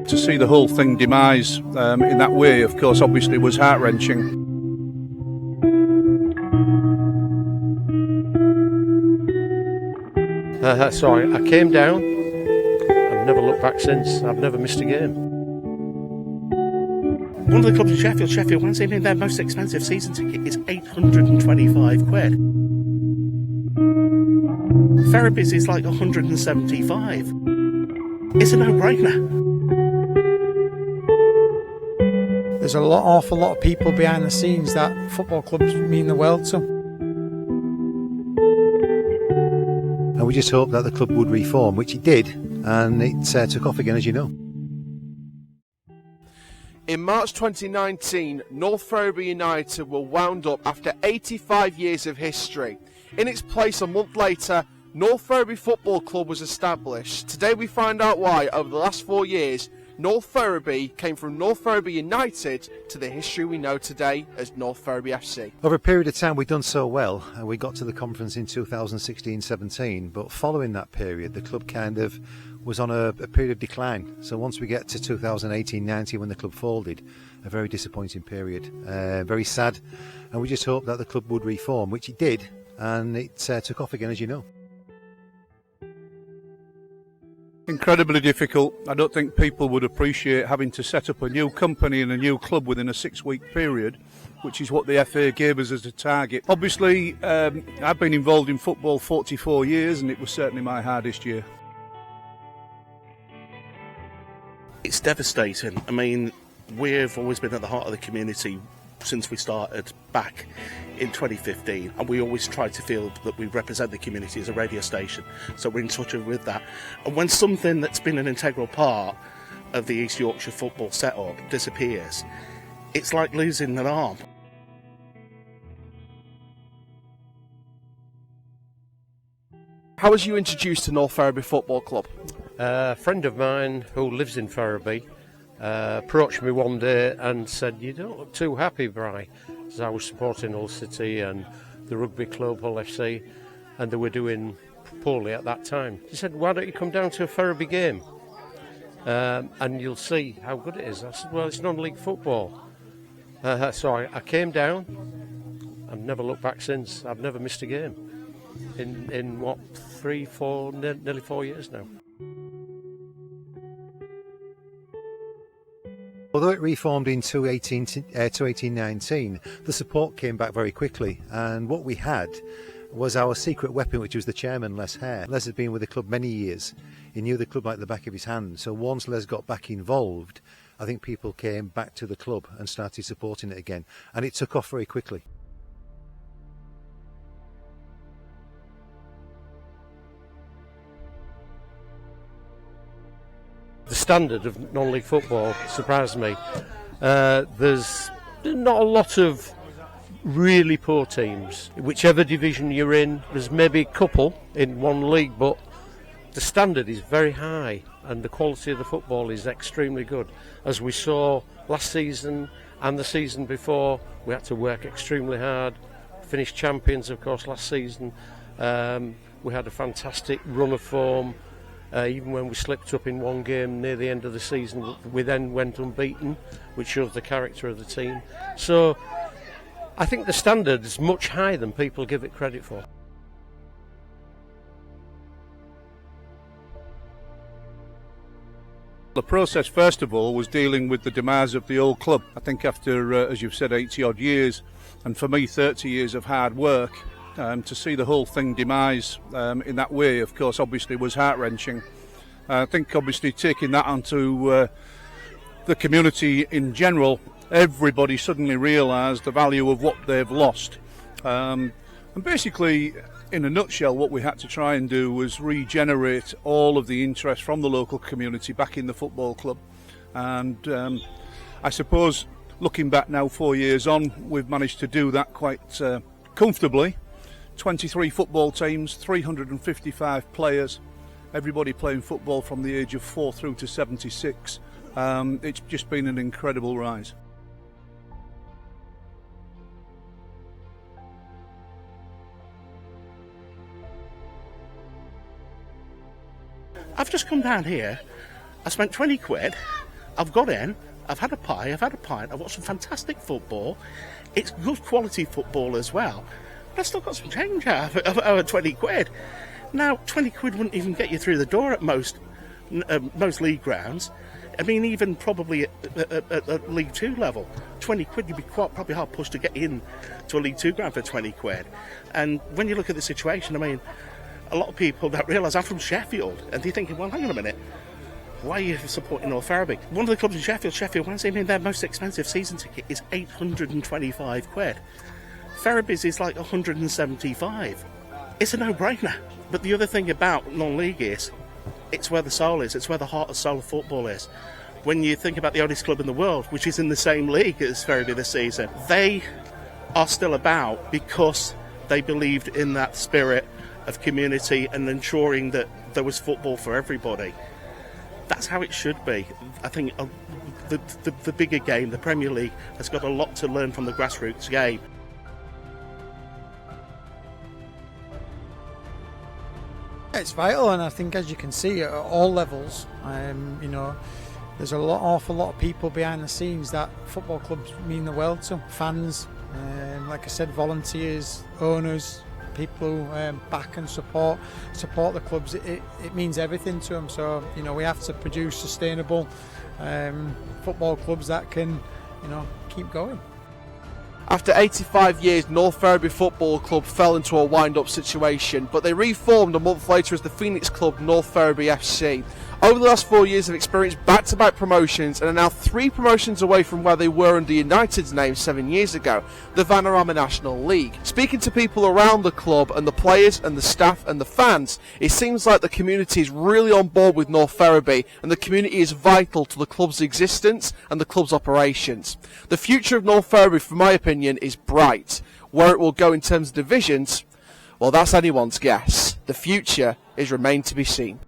To see the whole thing demise in that way, of course, obviously was heart-wrenching. Sorry, I came down. I've never looked back since. I've never missed a game. One of the clubs in Sheffield Wednesday, their most expensive season ticket is £825. Ferriby's is like £175. It's a no-brainer. There's an awful lot of people behind the scenes that football clubs mean the world to. And we just hoped that the club would reform, which it did, and it took off again, as you know. In March 2019, North Ferriby United were wound up after 85 years of history. In its place a month later, North Ferriby Football Club was established. Today we find out why, over the last 4 years, North Ferriby came from North Ferriby United to the history we know today as North Ferriby FC. Over a period of time we've done so well, and we got to the conference in 2016-17, but following that period the club kind of was on a period of decline. So once we get to 2018-19 when the club folded, a very disappointing period, very sad, and we just hoped that the club would reform, which it did, and it took off again, as you know. Incredibly difficult. I don't think people would appreciate having to set up a new company and a new club within a 6-week period, which is what the FA gave us as a target. Obviously, I've been involved in football 44 years and it was certainly my hardest year. It's devastating. I mean, we've always been at the heart of the community since we started back in 2015, and we always try to feel that we represent the community as a radio station, so we're in touch with that. And when something that's been an integral part of the East Yorkshire football setup disappears, it's like losing an arm. How was you introduced to North Ferriby Football Club? A friend of mine who lives in Ferriby approached me one day and said, "You don't look too happy, Bry." As I was supporting Hull City and the rugby club, Hull FC, and they were doing poorly at that time. He said, "Why don't you come down to a Ferriby game and you'll see how good it is." I said, "Well, it's non-league football." So I came down. I've never looked back since. I've never missed a game in what, 3, 4, nearly 4 years now. Although it reformed in 2018-19, the support came back very quickly, and what we had was our secret weapon, which was the chairman, Les Hare. Les had been with the club many years. He knew the club like the back of his hand, so once Les got back involved, I think people came back to the club and started supporting it again, and it took off very quickly. The standard of non-league football surprised me. There's not a lot of really poor teams. Whichever division you're in, there's maybe a couple in one league, but the standard is very high and the quality of the football is extremely good. As we saw last season and the season before, we had to work extremely hard. Finished champions, of course, last season. We had a fantastic run of form. Even when we slipped up in one game near the end of the season, we then went unbeaten, which shows the character of the team. So I think the standard is much higher than people give it credit for. The process, first of all, was dealing with the demise of the old club. I think after, as you've said, 80-odd years, and for me 30 years of hard work, to see the whole thing demise in that way, of course, obviously was heart-wrenching. I think obviously taking that onto the community in general, everybody suddenly realised the value of what they've lost. And basically, in a nutshell, what we had to try and do was regenerate all of the interest from the local community back in the football club. And I suppose, looking back now 4 years on, we've managed to do that quite comfortably. 23 football teams, 355 players, everybody playing football from the age of 4 through to 76. It's just been an incredible rise. I've just come down here, I spent 20 quid, I've got in, I've had a pie, I've had a pint, I've watched some fantastic football. It's good quality football as well. But I've still got some change out of 20 quid. Now, 20 quid wouldn't even get you through the door at most league grounds. I mean, even probably at League 2 level, 20 quid, you'd be probably hard pushed to get in to a League 2 ground for 20 quid. And when you look at the situation, I mean, a lot of people don't realise I'm from Sheffield, and they're thinking, well, hang on a minute, why are you supporting North Ferriby? One of the clubs in Sheffield Wednesday, I mean, their most expensive season ticket is 825 quid. Ferriby's is like 175. It's a no-brainer. But the other thing about non-league is, it's where the soul is, it's where the heart and soul of football is. When you think about the oldest club in the world, which is in the same league as Ferriby this season, they are still about because they believed in that spirit of community and ensuring that there was football for everybody. That's how it should be. I think the bigger game, the Premier League, has got a lot to learn from the grassroots game. It's vital, and I think, as you can see, at all levels, there's awful lot of people behind the scenes that football clubs mean the world to. Fans, like I said, volunteers, owners, people who back and support the clubs. It means everything to them. So we have to produce sustainable football clubs that can keep going. After 85 years, North Ferriby Football Club fell into a wind-up situation, but they reformed a month later as the Phoenix club North Ferriby FC. Over the last 4 years, they've experienced back-to-back promotions and are now 3 promotions away from where they were under United's name 7 years ago, the Vanarama National League. Speaking to people around the club and the players and the staff and the fans, it seems like the community is really on board with North Ferriby, and the community is vital to the club's existence and the club's operations. The future of North Ferriby, from my opinion, is bright. Where it will go in terms of divisions, well, that's anyone's guess. The future is remain to be seen.